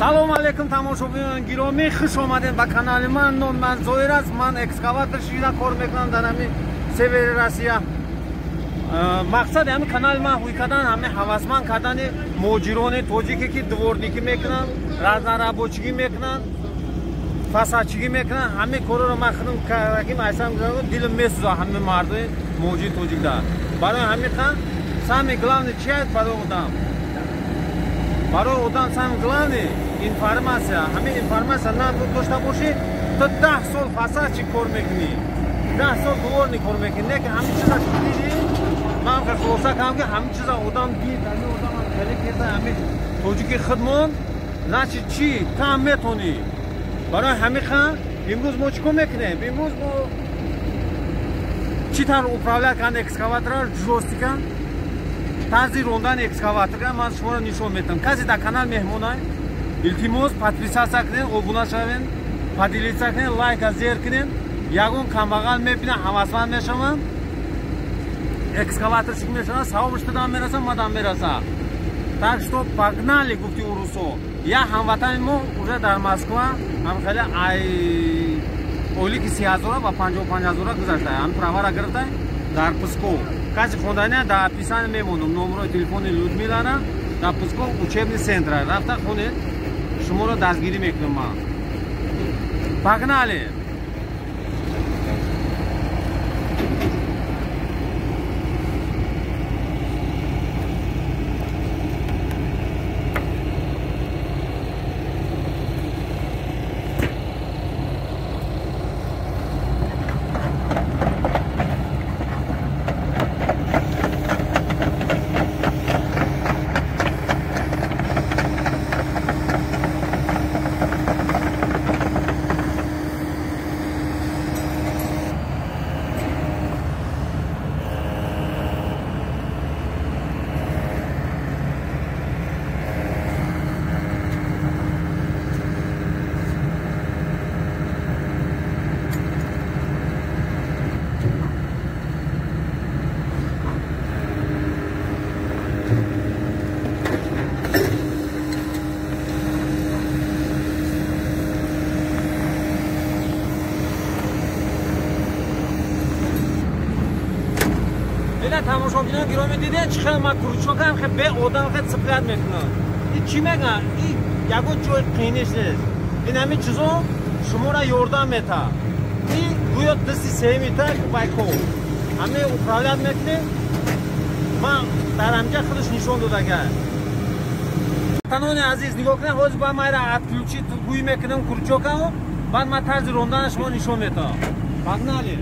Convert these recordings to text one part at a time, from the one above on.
Салом алейкум тамошобинони гиромӣ, хуш омадед ба канали ман. Ном ман Зоир аст. Ман экскаватор шида кор мекунам дар ҳамин севери Россия. Мақсади ҳамин канали ман ҳуй кардан, ҳамин ҳавасманд кардани муҳоҷирони тоҷике ки дворникӣ мекунанд, разнарабочигӣ мекунанд, фасадчигӣ мекунанд. ҳамин корро ман худам караким айсам дилам месӯзад ҳамин мардони муҳоҷири тоҷикда. барои ҳамин қан самое главное чи аст барои одам? Барои одам самое главное информация. Ҳамин информация на дошта бошӣ, то 10 сол фасадчик кор мекунӣ, 10 сол дворник кор мекунӣ. Лекин ҳамин чиза шудидӣ, ман хулоса кардам ки ҳамин чиза одам дид, ҳамин одам хеле кеса ҳамин тоҷики худмон, значит чи кам метонӣ. барои ҳамин қан имрӯз мо чӣ кор мекунем? Имрӯз мо чӣ тавр управлят кардани экскаватора жостика, тарзи рондани экскаватора ман шуморо нишон медиҳам. Касе дар канал меҳмон ай, илтимос подписация кунед, обуна шавед, поделиться кунед, лайка зер кунед. Ягон камбағал мебинам, ҳавасманд мешавам, экскаваторщик мешавам, савобш дам мерасам, мадам мерасам. Так что погнали, гуфти урусо. Я ҳамватани мо уже дар Москва ҳамхеле ойлики 30,000 ва 55,000 гузашта. Ҳам правара гирифта дар Псков. Каси хондани дар описание мемонам номерои телефони Людмилара дар Псков учебный центр. Рафта хонед, шуморо дастгирӣ мекунам ман. Погнали. тамошобинон гиромӣ дидед чӣ хел ман кручокам хе бе одам хе цифлят мекунам. И чӣ мегӯям? И ягон ҷой қиynиш нест. ин ҳамин чизо шуморо ёрдам метавад. И гӯё дасти сеюмита байко ҳамин управлят мекунем. ман дар ҳамҷа худаш нишон додагам. ватанони азиз нигоҳ кунед, ҳозир ба майра отключит гӯй мекунам кручокамо, баъд ман тарзи ронданаш шумо нишон метавам. Погнали.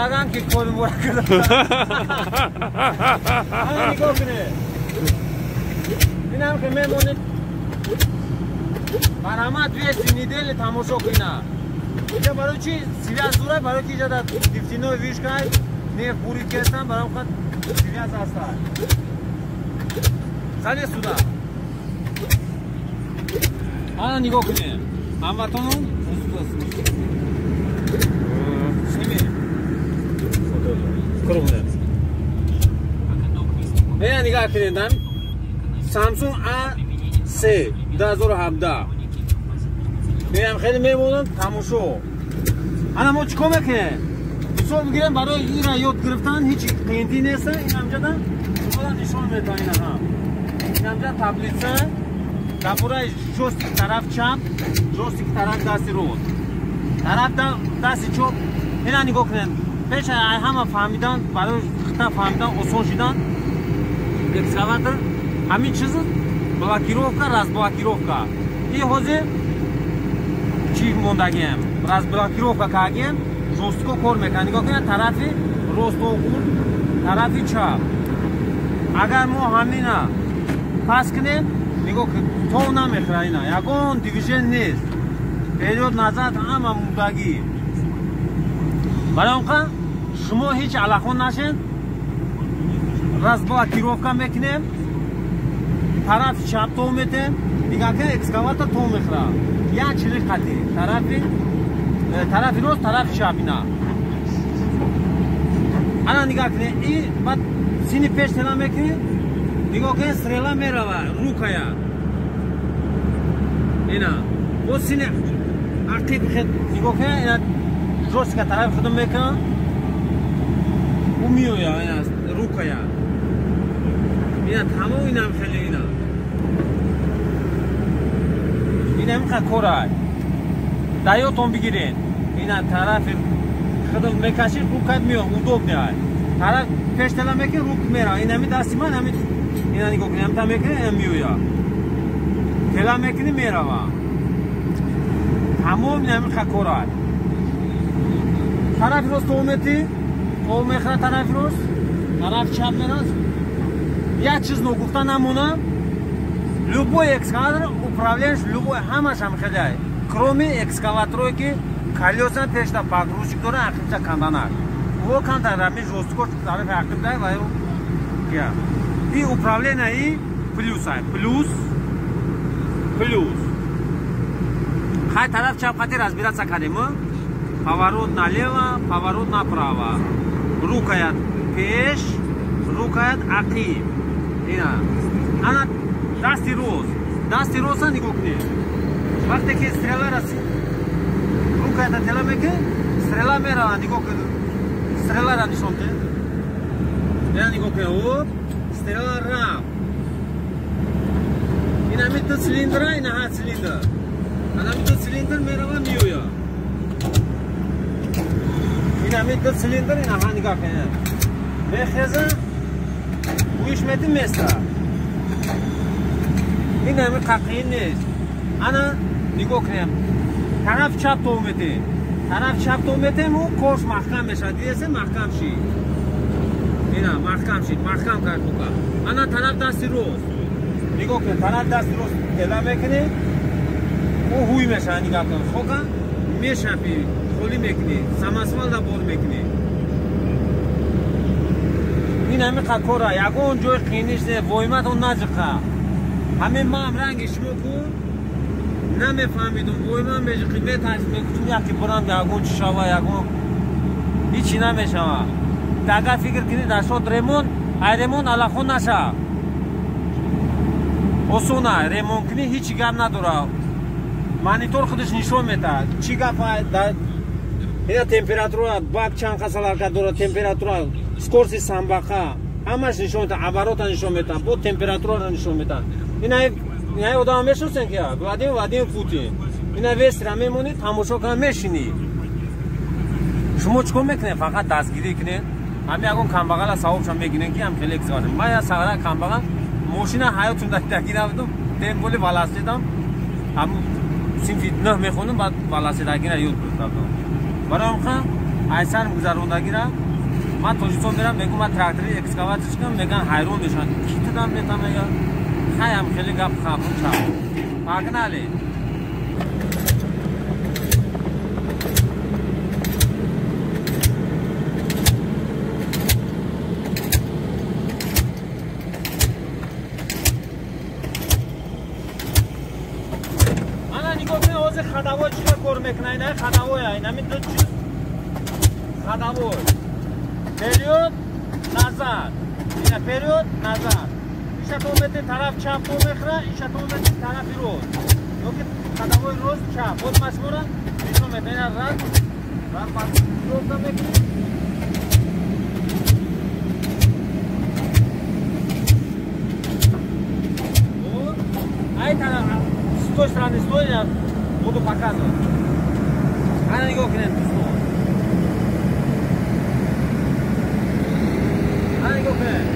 Наган ки кори мора кардам. Ҳамин нигоҳ кунед. Бинам ки мемонед барома 200 недели тамошо кунам. Иҷа барои чи связура, барои ки иҷа дар нефтяной вишкай нефт бурид кестам, барои хат связ ҳастад. Залез сюда. Ана нигоҳ кунед. Ҳамватонон бея нигоҳ кунедам. Samsung A3 2017. беям хеле мемонам тамошо. ана мо чӣ кор мекунем? мисол бигирем барои инра ёд гирифтан ҳеҷ қиинтӣ нест. ин ҳамҷада шуморо нишон метавам. ин ҳам ин ҳамҷа таблица дар жостик тараф чап, жостик тараф дасти рост, тараф дасти чоп. ина нигоҳ кунед. пеша ҳама фаҳмидан, барои хита фаҳмидан осон шудан экскаватор ҳамин чиз блокировка, разблокировка. И ҳозир чӣ мондагием? Разблокировка кардагием, жостико кор мекунад. нигоҳ кунед, тарафи росто гул, тарафи чап. агар мо ҳамина пас кунем, нигоҳ то намехӯра. ина ягон дивижен нест. вперед назад ҳама мурдагӣ. барои он қан شما هیچ علاقه نشین راست با کیروفکا میکنیم طرف چپ تو میتیم دیگه که اکسکاواتور تو میخوره یا چلی قطعی طرف روز طرف چپ اینا انا نگاه کنید این بعد سینی پیش تلا میکنید نگاه کنید سریلا میروه روکایا اینا و سینی عقیب خود نگاه کنید اینا جوست که طرف خودم میکنم و میویا اینا روکایا اینا تمام اینا هم خیلی اینا میخواه کورای دایوتون بگیرین اینا طرف خودم میکشید روکت میاد اودوب نیاد طرف پیش تلا میکنه روک میره اینا می دستی من همین اینا نگاه کنیم هم تا میکنه هم میویا تلا میکنه میره و تمام اینا میخواه کورای طرف روز تو میتی تو میخواه طرف روز طرف چپ میراز یک چیز نگفتن نمونه любой экскаватор управляешь любой همش هم خیلی кроме экскаватору که колеса пешда погрузчик дора ақимча канданак во кантарами жесткош тариф ақимда ва я и управление и плюс хай тараф чап хати разбираться кардем поворот налево поворот направо рукоять пеш рукоять ақиб ина ана دستی روز ها نگاه کنید وقتی که استرلا رسید روکایت تلا میکنه استرلا میره نگاه کنید استرلا را نشون ده یا نگاه کنید او استرلا را این همی دو سیلیندر این ها سیلیندر این همی دو سیلیندر میره و میویا این همی دو سیلیندر این ها نگاه کنید میخیزه بویش میتیم میسته این همه قطعی نیست انا نگاه کنیم طرف چپ تو میتیم طرف چپ تو میتیم و کورس محکم بشه دیگه محکم شید اینا محکم شید محکم کرد بکن انا طرف دستی روز نگاه کنیم طرف دستی روز تلا میکنیم و هوی میشه نگاه کنیم خوکا میشه پی خولی میکنیم سماسوال دا بول میکنیم این همه قطعه یکون جوی قینیش ده وایمت اون نجقه همه ما هم رنگش میکن نمیفهمیدم وای من میشه قیمه تحصیل میکنم یکی برم یکون چی شوه یکون هیچی نمیشه دقیقه فکر کنید در شد ریمون علاقون نشه اصونه ریمون کنی هیچی گپ نداره مانیتور خودش نشون میده چی گپ اینا تمپراتور باک چند قسل حرکت داره تمپراتور سکورسی سنباقه همش نشون میده عبارات نشون میده با تمپراتور رو نشون میده اینا ادامه میشوسن که وادیم فوتی اینا وست را میمونید تماشا کنن میشینی شما چیکار میکنید فقط دستگیری کنید همین اگه کمبغل صاحب شما میگین که هم خیلی اکسکاواتور من یا سوار کمبغل ماشین حیاتون دکی نبودم تیم بولی والاسیدم هم سینفی نه میخونم بعد والاسیدگی را یاد گرفتم برای همخواه ایسان گذروندگی را من توجیهتون میرم میگم من تراکتوری اکسکاواتور کنم میگن حیرون میشن کی تدام میتم میگم خیام خیلی گپ خابون چاو پاکنالی انا نگاه کنه اوز خداوای چی کار میکنه اینا خداوای اینا می دو چیز خداوای پریود نظر اینا پریود نظر ایشتون طرف چپ تو میخوره ایشتون طرف روز یکی خداوای روز چپ بود مشموره ایشون میتونه رد روز رو میکنه ای طرف с той стороны стой, я буду показывать. Она не говорит, что. Она не говорит.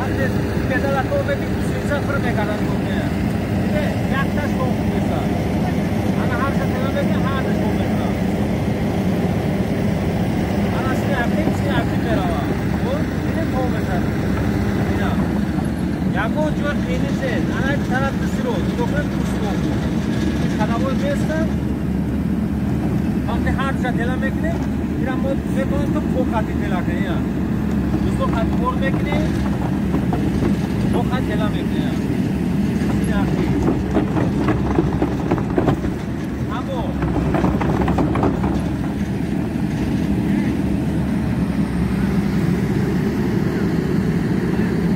Она педала тоже не цифры не когда не говорит. Я так что это. Она харша телевизор харша что это. Она сняла мерава. Вот не помню. Якон жук хинесе, ана тарап дисро, дохлан дусро. Хадавой беста. Вақти ҳар ҷа тела мекунем, میرم ما بتونیم تو پوکاتی تلا کنی دوستو خط خور میکنی پوکات تلا میکنی همو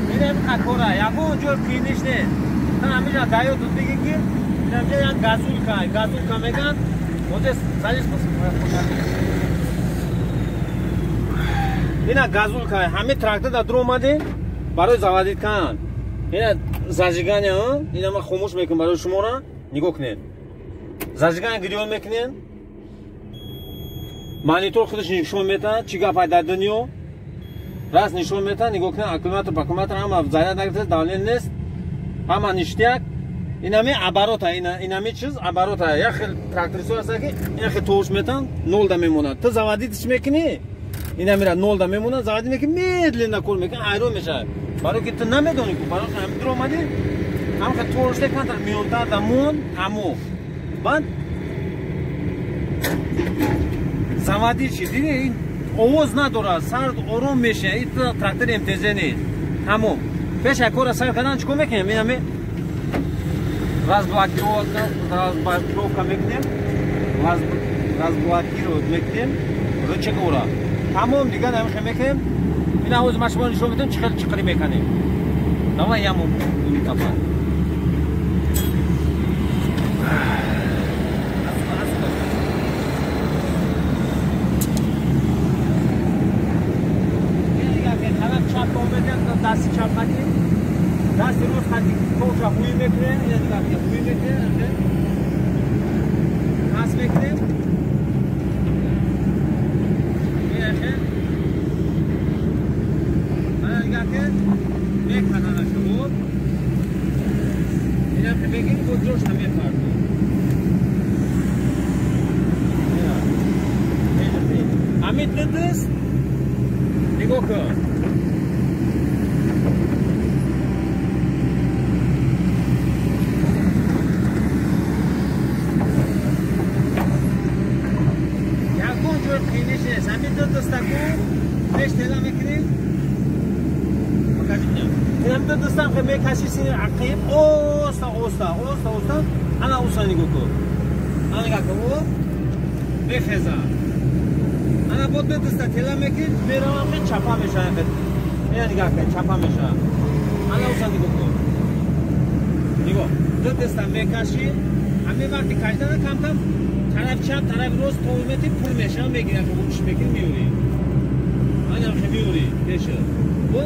میرم خط خورا یکو اونجور فینیش نه تا همیشه دایو دوست بگی که اینجا یک گازول که میگن اونجا سالیس اینا گازول که همه تراکتور در درو اومده برای زوادید کن اینا زاجگانی ها اینا ما خاموش میکنم برای شما را نگاه کنین زاجگانی گریون میکنین مانیتور خودش نشون میده چی گپ در دنیا راست نشون میده نگاه کنین اکیلومتر به کیلومتر هم زیاد نگرفته دالین نیست همه نشتیک اینا می عبارت اینا می چیز عبارت یا خیلی تراکتوریسو هست که این خیلی توش میتن نول دا میمونه تو زوادیدش میکنی اینا میره نول دا میمونه زوادی میکنی میدلی نکول میکنی ایرو میشه برای که تو نمیدونی که برای که هم در اومدی هم خیلی توش دیکن تا میونتر دمون همو بعد زوادی چی دیدی این آواز نداره سرد آروم میشه این تراکتور امتیازی نیست همو پیش اکور سر کردن چکو میکنیم اینا می разблокировка میکنیم разблокировать میکنیم рычаг ора تمام دیگه نمیخوام میکنیم این آواز ماشین نشون میدم چقدر میکنیم давай яму میتابم دستی چپ خطی دستی روز خطی کوچا خوی میکنه یه دیگه خوی میکنه پس میکنه میشه من دیگه که میکنه شما اینا که بگیم بود جوش هم میفرد امید ندست نگاه کن همین دو دستکو پیش تلا میکنیم این دو دستم که میکشی سین عقیم اوستا انا اوستا نگو کن انا نگاه کن بخزا انا با دو دستا تلا میکنیم میرم که چپا میشه این نگاه کن چپا میشه انا اوستا نگو کن نگاه دو دستا میکشی همین وقتی کشیدن کم طرف چپ طرف راست قومتی پول میشه میگیره که بوش میگیر میوری آنم که میوری پیشه و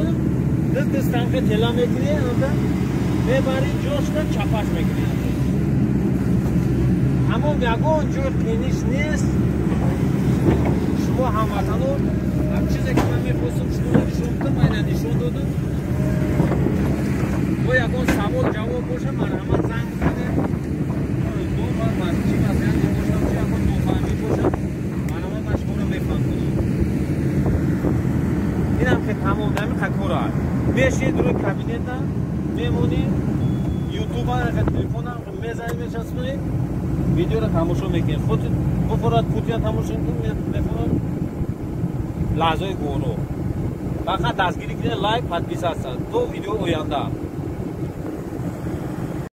دستم که تلا میگیری اونجا میبری جوش کن چپاش میگیری همون بگو اونجور پینیش نیست شما هموطنو هر چیزی که من میپرسم شما نشون کنم من نشون دادم و یکون سوال جواب باشه مرحمت زنگ کنه دو بار مسیحی مسیحی که تمام نمیخواد کورا میشی دروی کابینت میمونی یوتیوب ها رو تلفن ها میزنی میچسبونی ویدیو رو تماشا میکنی خود بفراد پوتین تماشا میکنی لحظه گورو فقط دستگیری کنی لایک پادپیس هستن تو ویدیو اوینده